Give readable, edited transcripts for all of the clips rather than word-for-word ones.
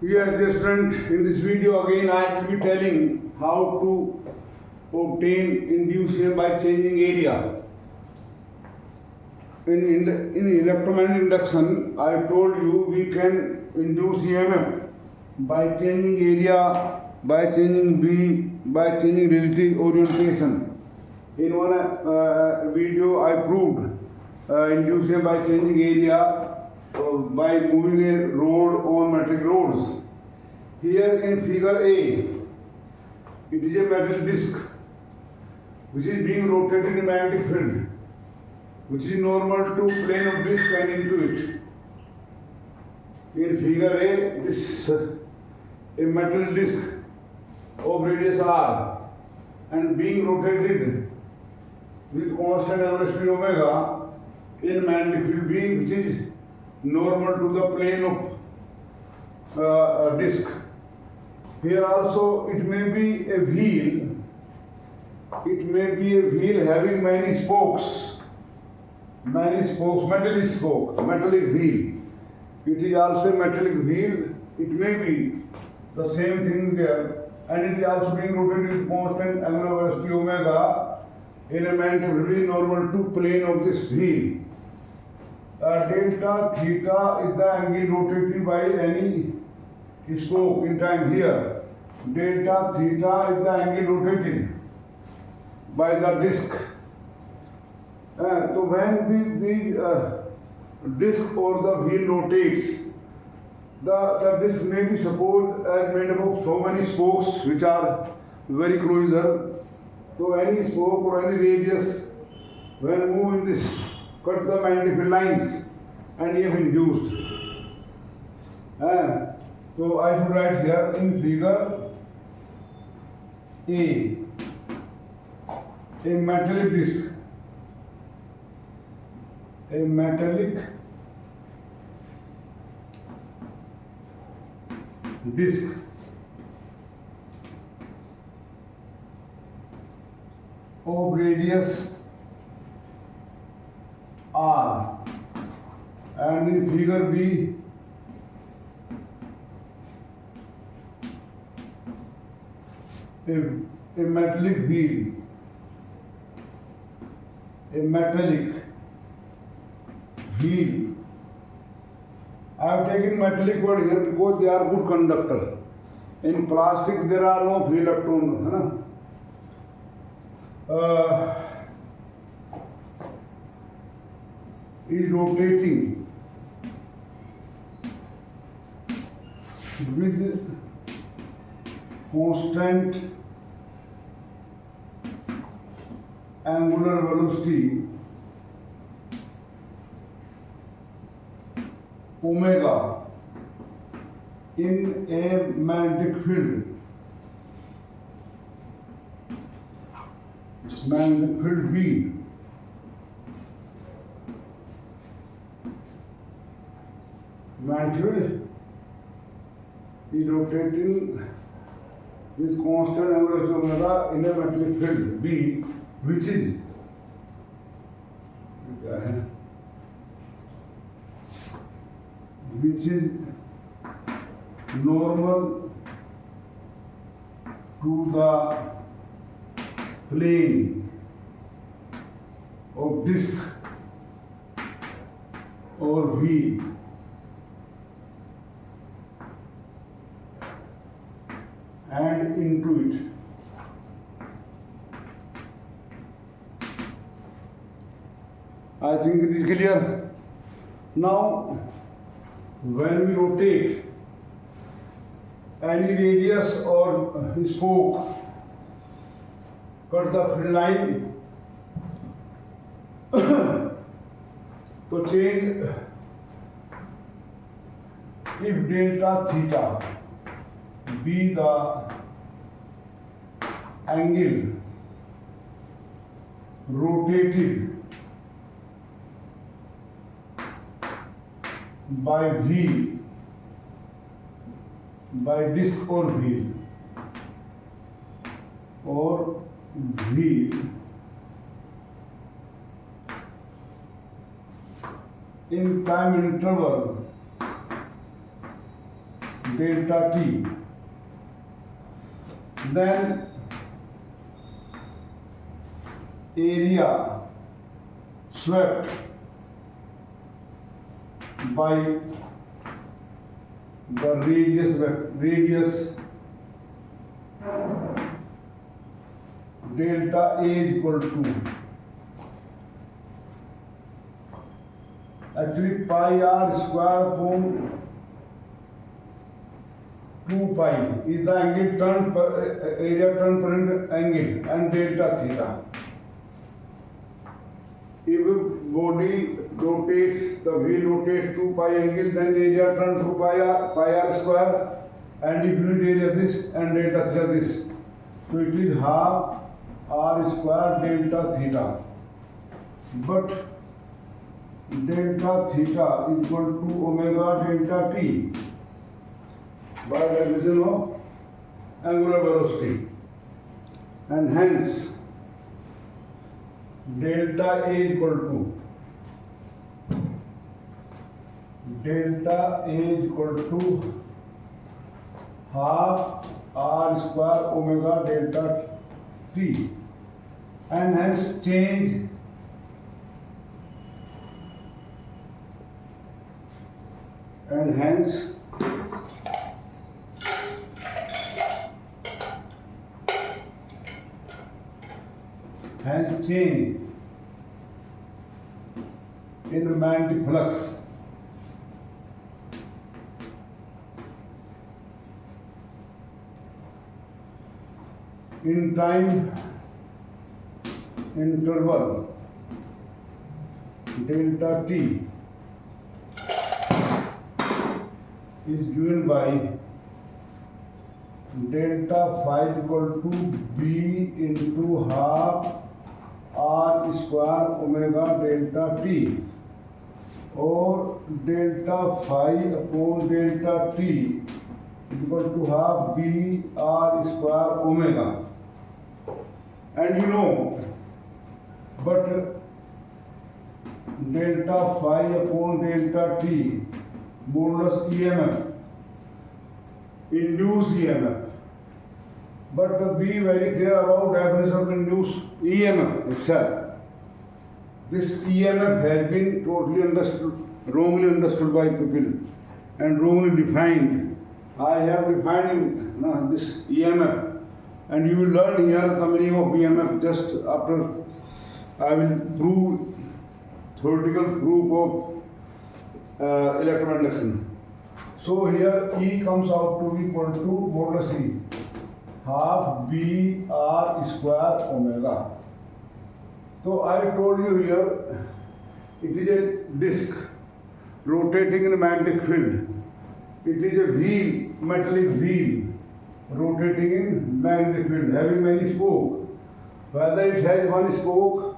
Yes, dear student, in this video again I will be telling how to obtain induced EMF by changing area. In electromagnetic induction, I told you we can induce EMF by changing area, by changing B, by changing relative orientation. In one video I proved induced EMF by changing area by moving a rod on metallic rods. Here in figure A, it is a metal disc which is being rotated in magnetic field, which is normal to plane of disc and into it. In figure A, this a metal disc of radius r and being rotated with constant velocity omega in magnetic field B, which is normal to the plane of disc. Here also it may be a wheel. It may be a wheel having many spokes, metallic wheel. It is also a metallic wheel. It may be the same thing there, and it is also being rotated with constant angular velocity omega in a magnetic normal to plane of this wheel. Delta theta is the angle rotated by any spoke in time here. Delta theta is the angle rotated by the disc. So when the disc or the wheel rotates, the disc may be supposed as made up of so many spokes which are very closer. So any spoke or any radius when move in this cut the magnetic field lines and EMF induced. So I should write here in figure a metallic disc. A metallic disc of radius r, and in figure B a metallic wheel, a metallic wheel. I have taken metallic word here because they are good conductor. In plastic there are no free electrons. Is rotating with constant angular velocity omega in a magnetic field. Magnetic field B. Magnetic field is rotating with constant angular velocity omega in a magnetic field B, which is normal to the plane of disc or wheel and into it. I think it is clear. Now, when we rotate any radius or spoke, cut the field line to change if delta theta be the angle rotated by wheel, by disc or wheel in time interval delta T. Then area swept by the radius delta A is equal to, actually pi r square upon 2 pi is the angle turn per area turn per angle and delta theta. If body rotates, the wheel rotates 2 pi angle, then area turns to pi r square, and if unit area this and delta theta this. So it is half r square delta theta. But delta theta is equal to omega delta t by division of angular velocity, and hence delta A is equal to half r square omega delta t, and hence change change in magnetic flux in time interval delta t is given by delta phi equal to b into half r square omega delta t, or delta phi upon delta t is equal to half b r square omega. And you know, but delta phi upon delta t modulus EMF, induced EMF. But be very clear about definition of induced EMF itself. This EMF has been totally wrongly understood by people and wrongly defined. I have defined this EMF, and you will learn here the meaning of EMF just after I will prove theoretical proof of electroinduction. So here E comes out to be equal to modulus E, half b r square omega. So I told you here it is a disc rotating in a magnetic field. It is a wheel, metallic wheel rotating in magnetic field having many spokes. Whether it has one spoke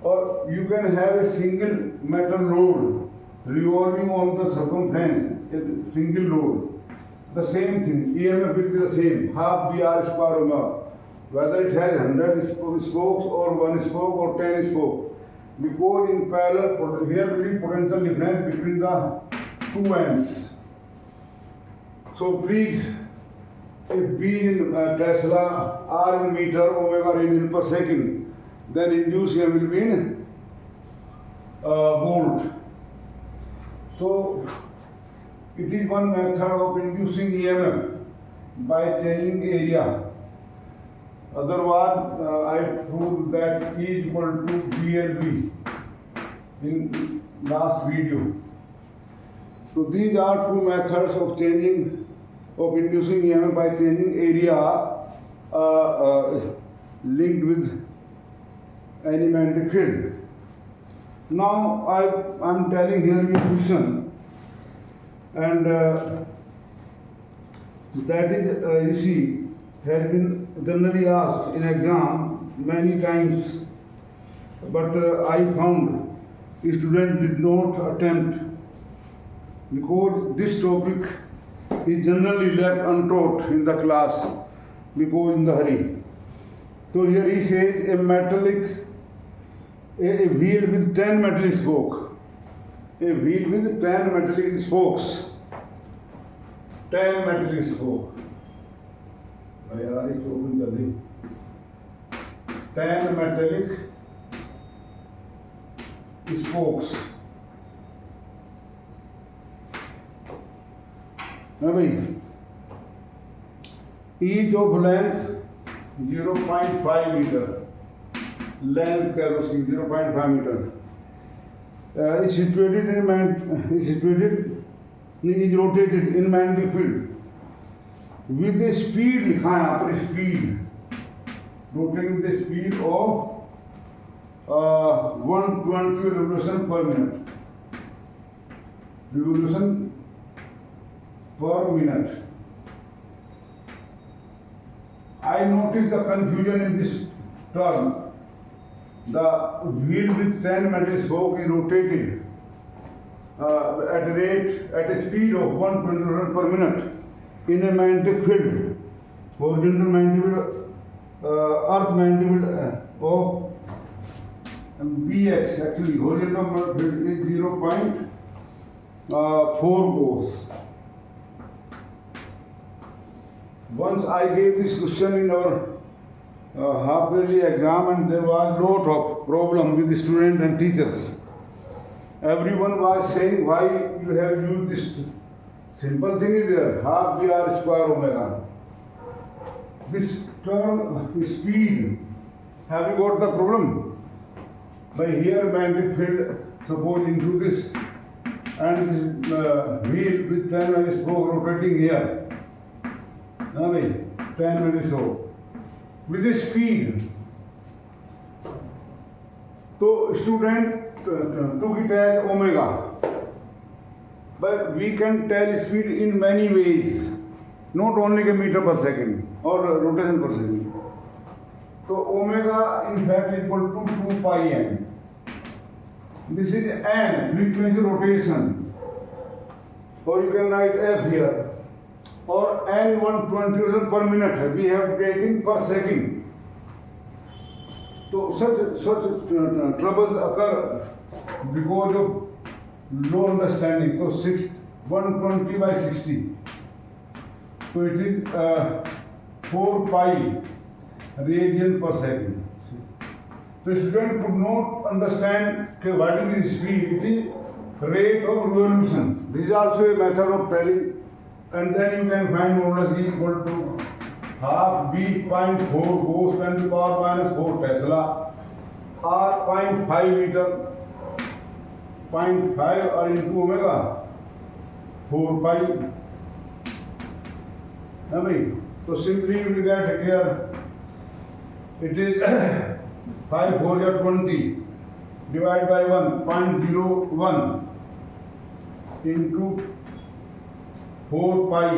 or you can have a single metal rod revolving on the circumference, a single rod. The same thing, EMF will be the same, half b r square omega, whether it has 100 spokes or 1 spoke or 10 spokes, because in parallel here will be potential difference between the two ends. So please, if b in Tesla, r in meter, omega radian per second, then induced EMF will be in volt. So it is one method of inducing EMF by changing area. Otherwise, I proved that E is equal to BLB in last video. So these are two methods of inducing EMF by changing area linked with any magnetic field. Now I am telling here you question, and that is you see has been generally asked in exam many times, but I found students did not attempt because this topic is generally left untaught in the class because in the hurry. So here he says a wheel with 10 metallic spokes. A wheel with 10 metallic spokes. 10 metal spoke. यार इसको open कर दी. 10 metallic spokes. ना भाई, each of length 0.5 meter. Length का उसकी 0.5 meter. Is situated in is rotated in magnetic field with a speed लिखा है यहाँ पर speed, rotating with the speed of 120 revolution per minute. Revolution per minute. I noticed the confusion in this term. The wheel with 10 metal spoke is rotated at a speed of 120 revolution per minute in a magnetic field, horizontal magnetic field, earth magnetic field of Bx. Actually, horizontal magnetic field is 0.4 gauss. Once I gave this question in our half-yearly exam, and there was lot of problem with the students and teachers. Everyone was saying, why you have used this? Simple thing is there, half br square omega. This term speed, have you got the problem? By here magnetic field, suppose into this, and this wheel with 10 minutes spoke rotating here. Now 10 minutes so. With the speed, so student took it as omega, but we can tell speed in many ways, not only a meter per second or rotation per second. So omega in fact equal to 2 pi n. This is n, frequency rotation, or you can write f here. Or n 120 revolution per minute we have taken per second. So such troubles occur because of low understanding. So 120 by 60. So it is 4 pi radian per second. The student could not understand what is the speed. It is rate of revolution. This is also a method of telling. And then you can find modulus E equal to half B.4 goes 10 to the power minus 4 Tesla, or 0.5 meter, 0.5 or into omega 4 pi. So simply you will get here, it is 5 4 or 20 divided by 1.01 into 4 pi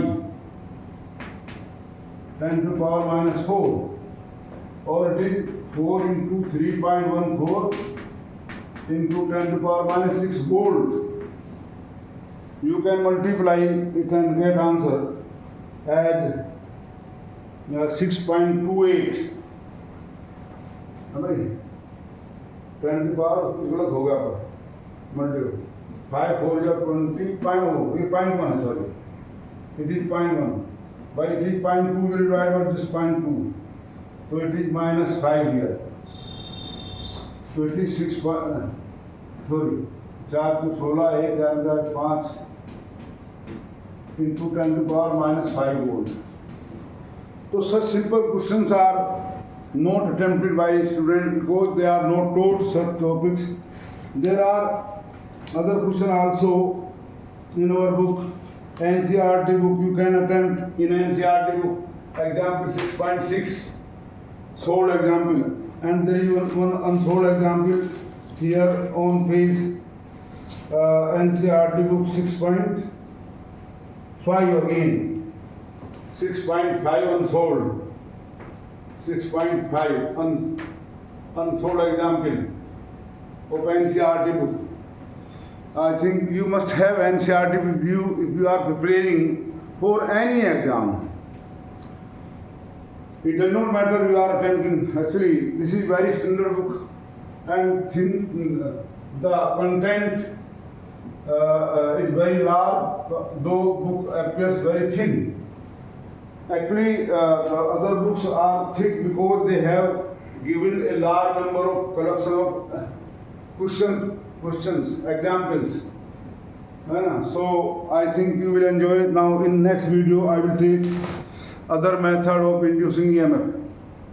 10 to the power minus 4, or it is 4 into 3.14 into 10 to the power minus 6 volt. You can multiply it and get answer as 6.28. 10 to the power गलत हो गया पर multiply 5 4 या 20.1 sorry. It is 0.1. By it is 0.2 will divide by this 0.2. So it is minus 5 here. So it is 6. Sorry. 4 to 16 1 4 5 into 10 to the power minus 5 volt. So such simple questions are not attempted by students because they are not taught such topics. There are other questions also in our book. NCERT book you can attempt in NCERT book example 6.6 solved example, and there is one unsolved example here on page NCERT book 6.5 again 6.5 unsolved 6.5 unsolved example of NCERT book. I think you must have NCERT with you if you are preparing for any exam. It does not matter you are attempting. Actually, this is very standard book, and the content is very large, though book appears very thin. Actually, the other books are thick because they have given a large number of collection of questions, examples. So I think you will enjoy it. Now in next video I will take other method of inducing EMF.